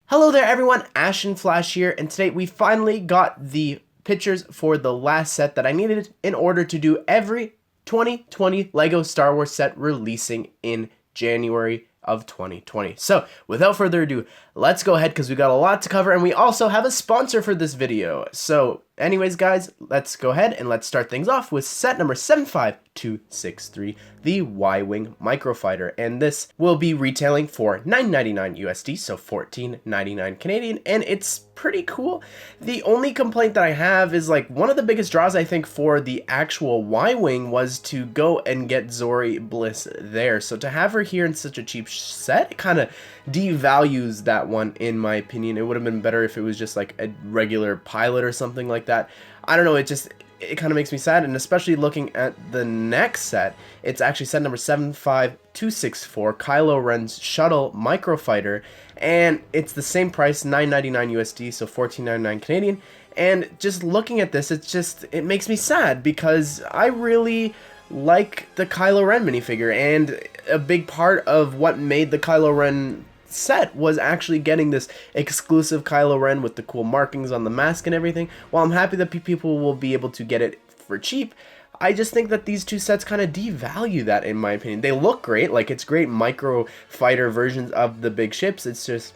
Hello there everyone, Ashnflash here, and today we finally got the pictures for the last set that I needed in order to do every 2020 LEGO Star Wars set releasing in January of 2020. So, without further ado, let's go ahead because we got a lot to cover and we also have a sponsor for this video. So, anyways guys, let's go ahead and let's start things off with set number 75263, the Y-Wing Microfighter, and this will be retailing for $9.99 USD, so $14.99 Canadian, and it's pretty cool. The only complaint that I have is like one of the biggest draws I think for the actual Y-Wing was to go and get Zori Bliss there. So to have her here in such a cheap set, it kind of devalues that one in my opinion. It would have been better if it was just like a regular pilot or something like that. I don't know, it kind of makes me sad, and especially looking at the next set, it's actually set number 75264, Kylo Ren's Shuttle Microfighter, and it's the same price, $9.99 USD, so $14.99 Canadian, and just looking at this, it makes me sad, because I really like the Kylo Ren minifigure, and a big part of what made the Kylo Ren set was actually getting this exclusive Kylo Ren with the cool markings on the mask and everything. While I'm happy that people will be able to get it for cheap, I just think that these two sets kind of devalue that in my opinion. They look great, like it's great micro fighter versions of the big ships. It's just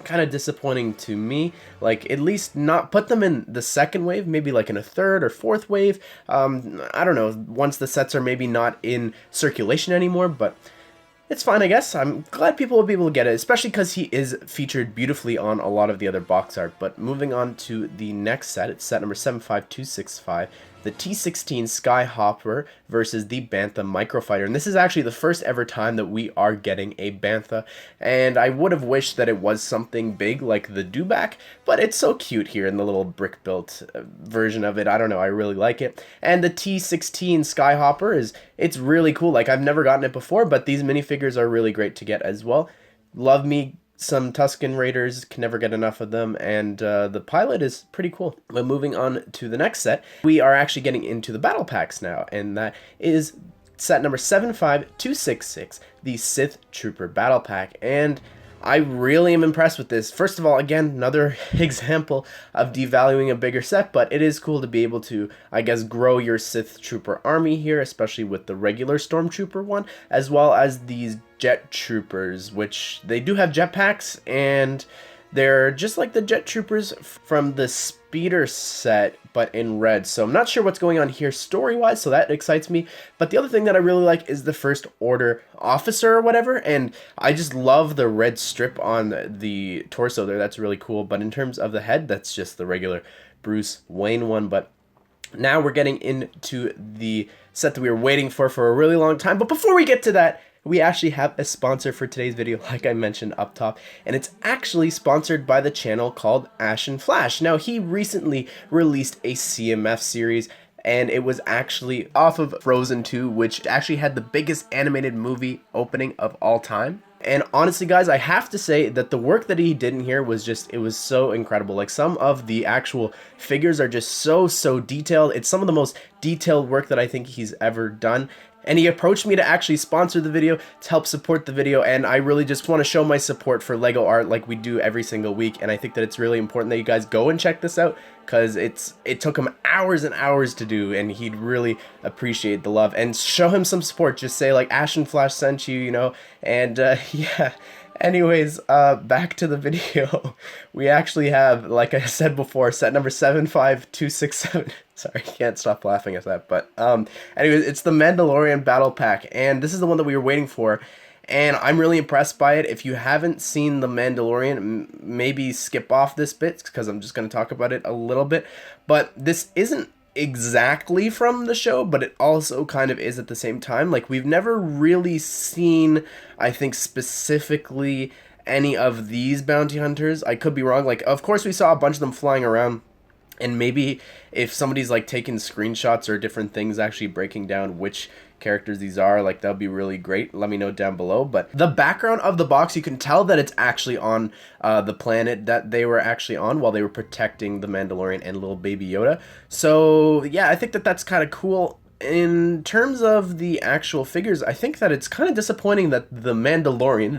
kind of disappointing to me. Like, at least not put them in the second wave, maybe like in a third or fourth wave. I don't know, once the sets are maybe not in circulation anymore, but it's fine, I guess. I'm glad people will be able to get it, especially because he is featured beautifully on a lot of the other box art. But moving on to the next set, it's set number 75265, the T-16 Skyhopper versus the Bantha Microfighter. And this is actually the first ever time that we are getting a Bantha. And I would have wished that it was something big like the Dewback, but it's so cute here in the little brick-built version of it. I don't know, I really like it. And the T-16 Skyhopper it's really cool. Like, I've never gotten it before, but these minifigures are really great to get as well. Love me some Tusken Raiders, can never get enough of them, and the pilot is pretty cool. But moving on to the next set, we are actually getting into the battle packs now, and that is set number 75266, the Sith Trooper Battle Pack, and I really am impressed with this. First of all, again, another example of devaluing a bigger set, but it is cool to be able to, I guess, grow your Sith Trooper army here, especially with the regular Stormtrooper one, as well as these Jet Troopers, which they do have jetpacks, and they're just like the Jet Troopers from the Speeder set, but in red. So I'm not sure what's going on here story-wise, so that excites me. But the other thing that I really like is the First Order officer or whatever, and I just love the red strip on the torso there. That's really cool. But in terms of the head, that's just the regular Bruce Wayne one. But now we're getting into the set that we were waiting for a really long time. But before we get to that, we actually have a sponsor for today's video, like I mentioned up top, and it's actually sponsored by the channel called Ashnflash. Now, he recently released a CMF series, and it was actually off of Frozen 2, which actually had the biggest animated movie opening of all time. And honestly, guys, I have to say that the work that he did in here was it was so incredible. Like, some of the actual figures are just so detailed. It's some of the most detailed work that I think he's ever done. And he approached me to actually sponsor the video, to help support the video, and I really just want to show my support for LEGO art like we do every single week, and I think that it's really important that you guys go and check this out, because it took him hours and hours to do, and he'd really appreciate the love, and show him some support. Just say, like, Ashnflash sent you, you know, and yeah. Anyways, back to the video. We actually have, like I said before, set number 75267. Sorry, can't stop laughing at that. But anyways, it's the Mandalorian Battle Pack, and this is the one that we were waiting for. And I'm really impressed by it. If you haven't seen The Mandalorian, maybe skip off this bit, because I'm just going to talk about it a little bit. But this isn't exactly from the show, but it also kind of is at the same time. Like, we've never really seen, I think, specifically any of these bounty hunters. I could be wrong. Like, of course we saw a bunch of them flying around, and maybe if somebody's like taking screenshots or different things actually breaking down which characters these are, like, that would be really great. Let me know down below. But the background of the box, you can tell that it's actually on the planet that they were actually on while they were protecting the Mandalorian and little baby Yoda. So yeah, I think that that's kind of cool. in terms of the actual figures, I think that it's kind of disappointing that the Mandalorian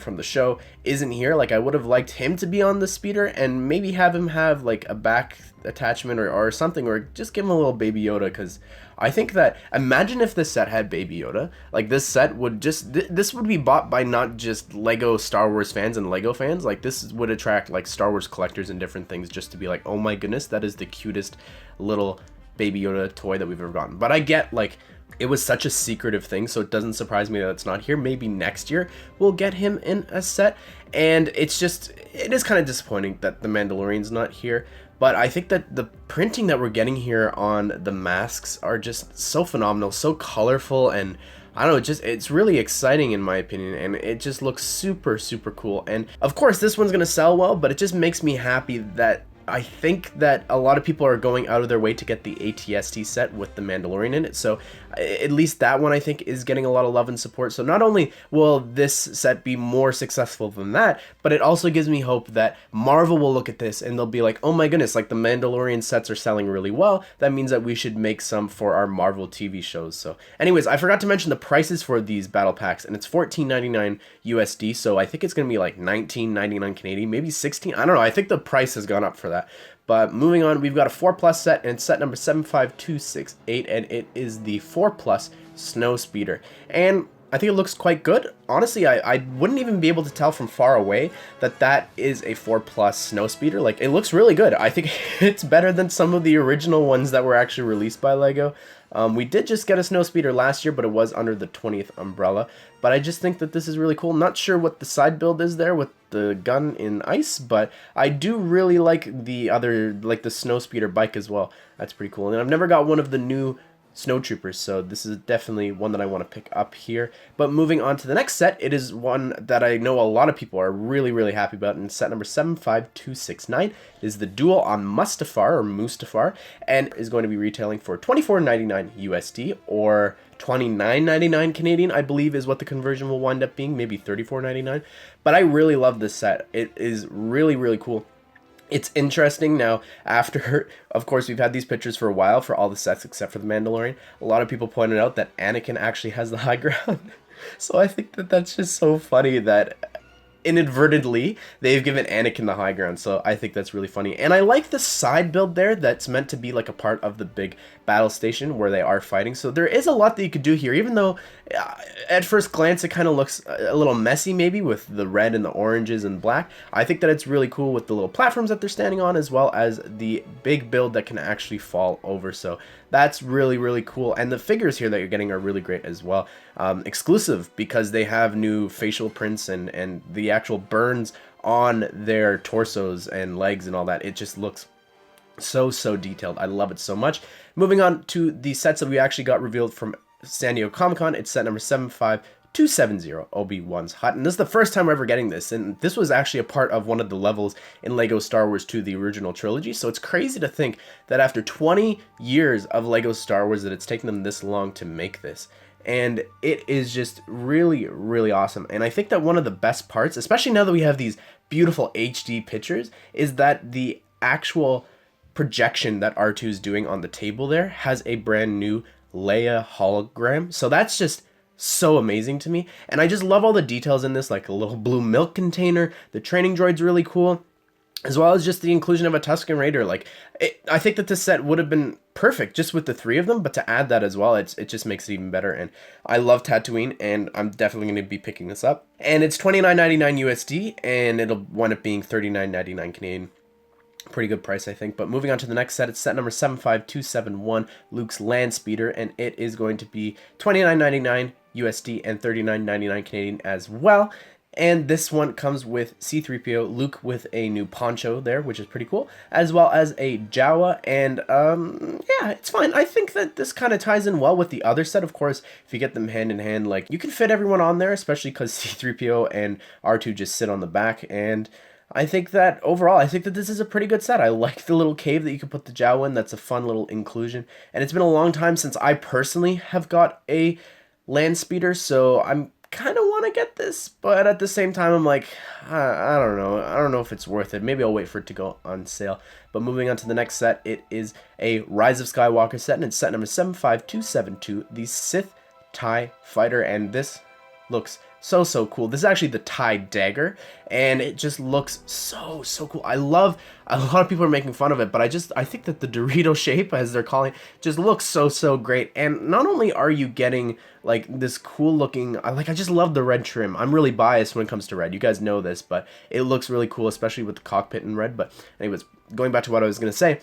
from the show, isn't here. Like, I would have liked him to be on the speeder and maybe have him have like a back attachment or something, or just give him a little Baby Yoda, because I think that, imagine if this set had Baby Yoda. Like, this set would just, this would be bought by not just Lego Star Wars fans and Lego fans. Like, this would attract like Star Wars collectors and different things, just to be like, oh my goodness, that is the cutest little Baby Yoda toy that we've ever gotten. But I get, like, it was such a secretive thing, so it doesn't surprise me that it's not here. Maybe next year we'll get him in a set, and it's just, it is kind of disappointing that the Mandalorian's not here. But I think that the printing that we're getting here on the masks are just so phenomenal, so colorful, and I don't know, it's really exciting in my opinion, and it just looks super, super cool. And of course this one's gonna sell well, but it just makes me happy that I think that a lot of people are going out of their way to get the ATST set with the Mandalorian in it, so at least that one I think is getting a lot of love and support. So not only will this set be more successful than that, but it also gives me hope that Marvel will look at this and they'll be like, oh my goodness, like the Mandalorian sets are selling really well, that means that we should make some for our Marvel TV shows. So anyways, I forgot to mention the prices for these battle packs, and it's $14.99 USD, so I think it's gonna be like $19.99 Canadian, maybe 16, I don't know, I think the price has gone up for that. But moving on, we've got a 4+ set, and it's set number 75268, and it is the 4+ Snow Speeder. And I think it looks quite good. Honestly, I wouldn't even be able to tell from far away that that is a 4+ Snow Speeder. Like, it looks really good. I think it's better than some of the original ones that were actually released by Lego. We did just get a Snow Speeder last year, but it was under the 20th umbrella. But I just think that this is really cool. Not sure what the side build is there with the gun in ice, but I do really like the other, like the Snow Speeder bike as well. That's pretty cool. And I've never got one of the new Snow Troopers, so this is definitely one that I want to pick up here. But moving on to the next set, it is one that I know a lot of people are really, really happy about, and set number 75269 is the Duel on Mustafar, and is going to be retailing for $24.99 USD, or $29.99 Canadian, I believe is what the conversion will wind up being, maybe $34.99. But I really love this set. It is really, really cool. It's interesting now, after, of course, we've had these pictures for a while for all the sets except for the Mandalorian. A lot of people pointed out that Anakin actually has the high ground. So I think that that's just so funny that inadvertently they've given Anakin the high ground, so I think that's really funny. And I like the side build there that's meant to be like a part of the big battle station where they are fighting, so there is a lot that you could do here, even though at first glance it kind of looks a little messy maybe with the red and the oranges and black. I think that it's really cool with the little platforms that they're standing on, as well as the big build that can actually fall over, so that's really, really cool. And the figures here that you're getting are really great as well. Exclusive, because they have new facial prints and the actual burns on their torsos and legs and all that. It just looks so detailed. I love it so much. Moving on to the sets that we actually got revealed from San Diego Comic-Con, it's set number 75270, Obi-Wan's Hut. And this is the first time we're ever getting this, and this was actually a part of one of the levels in Lego Star Wars 2, the original trilogy. So it's crazy to think that after 20 years of Lego Star Wars that it's taken them this long to make this. And it is just really, really awesome. And I think that one of the best parts, especially now that we have these beautiful HD pictures, is that the actual projection that R2 is doing on the table there has a brand new Leia hologram. So that's just so amazing to me. And I just love all the details in this, like a little blue milk container. The training droid's really cool, as well as just the inclusion of a Tusken Raider. Like, I think that this set would have been perfect just with the three of them, but to add that as well, it just makes it even better. And I love Tatooine, and I'm definitely going to be picking this up. And it's $29.99 USD, and it'll wind up being $39.99 Canadian. Pretty good price, I think. But moving on to the next set, it's set number 75271, Luke's Landspeeder, and it is going to be $29.99 USD and $39.99 Canadian as well. And this one comes with C-3PO, Luke with a new poncho there, which is pretty cool, as well as a Jawa, and yeah, it's fine. I think that this kind of ties in well with the other set. Of course, if you get them hand in hand, like, you can fit everyone on there, especially because C-3PO and R2 just sit on the back, and I think that overall, I think that this is a pretty good set. I like the little cave that you can put the Jawa in. That's a fun little inclusion, and it's been a long time since I personally have got a Landspeeder, so I'm kind of want to get this, but at the same time, I'm like, I don't know. I don't know if it's worth it. Maybe I'll wait for it to go on sale. But moving on to the next set, it is a Rise of Skywalker set, and it's set number 75272, the Sith Tie-Fighter, and this looks so cool. This is actually the TIE dagger, and it just looks so cool. I love, a lot of people are making fun of it, but I think that the Dorito shape, as they're calling it, just looks so great. And not only are you getting like this cool looking, I just love the red trim. I'm really biased when it comes to red. You guys know this, but it looks really cool, especially with the cockpit in red. But anyways, going back to what I was gonna say,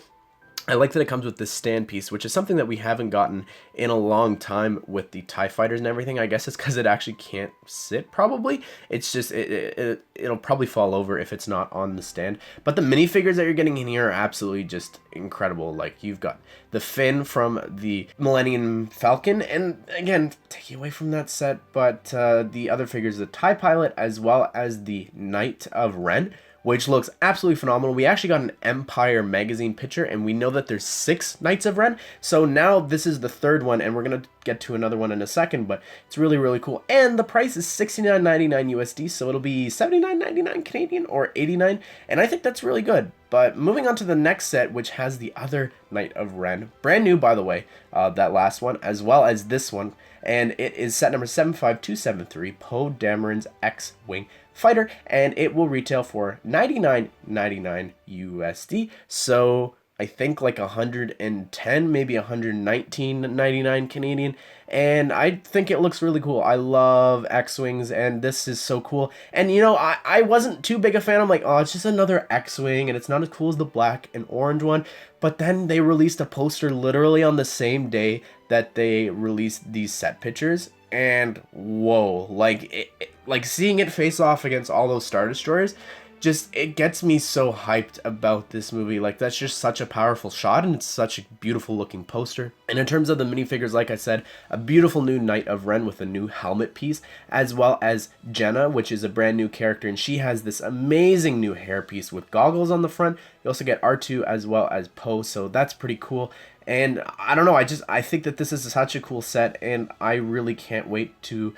I like that it comes with this stand piece, which is something that we haven't gotten in a long time with the TIE fighters and everything. I guess it's because it actually can't sit, probably. It's just, it'll probably fall over if it's not on the stand. But the minifigures that you're getting in here are absolutely just incredible. Like, you've got the fin from the Millennium Falcon, and again, taking away from that set, but the other figures, the TIE Pilot, as well as the Knight of Ren, which looks absolutely phenomenal. We actually got an Empire magazine picture, and we know that there's 6 Knights of Ren, so now this is the 3rd one, and we're going to get to another one in a second, but it's really cool. And the price is $69.99 USD, so it'll be $79.99 Canadian or $89, and I think that's really good. But moving on to the next set, which has the other Knight of Ren, brand new by the way, that last one, as well as this one, and it is set number 75273, Poe Dameron's X-Wing Fighter, and it will retail for $99.99 USD, so I think like 110, maybe 119.99 Canadian, and I think it looks really cool. I love X-Wings, and this is so cool. And you know, I wasn't too big a fan. I'm like, oh, it's just another X-Wing, and it's not as cool as the black and orange one. But then they released a poster literally on the same day that they released these set pictures, and whoa, like seeing it face off against all those Star Destroyers, just, it gets me so hyped about this movie. Like, that's just such a powerful shot, and it's such a beautiful looking poster. And in terms of the minifigures, like I said, a beautiful new Knight of Ren with a new helmet piece, as well as Jenna, which is a brand new character, and she has this amazing new hairpiece with goggles on the front. You also get R2 as well as Poe, so that's pretty cool. And I don't know, I think that this is such a cool set, and I really can't wait to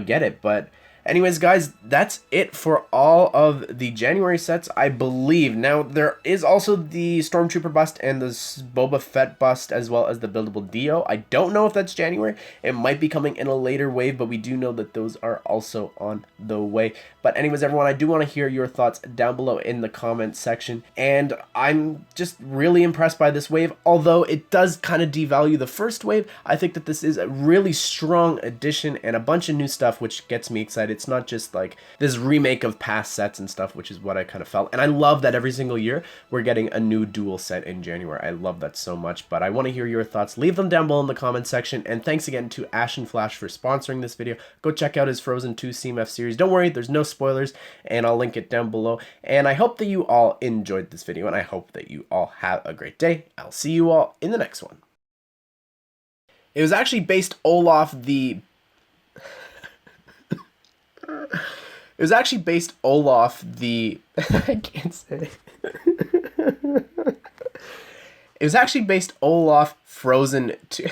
get it. But anyways, guys, that's it for all of the January sets, I believe. Now, there is also the Stormtrooper bust and the Boba Fett bust, as well as the buildable Dio. I don't know if that's January. It might be coming in a later wave, but we do know that those are also on the way. But anyways, everyone, I do want to hear your thoughts down below in the comment section. And I'm just really impressed by this wave. Although it does kind of devalue the first wave, I think that this is a really strong addition and a bunch of new stuff, which gets me excited. It's not just like this remake of past sets and stuff, which is what I kind of felt. And I love that every single year we're getting a new Duel set in January. I love that so much. But I want to hear your thoughts. Leave them down below in the comment section. And thanks again to Ashnflash for sponsoring this video. Go check out his Frozen 2 CMF series. Don't worry, there's no spoilers, and I'll link it down below. And I hope that you all enjoyed this video, and I hope that you all have a great day. I'll see you all in the next one. It was actually based Olaf the... It was actually based Olaf the... I can't say. It was actually based Olaf Frozen 2...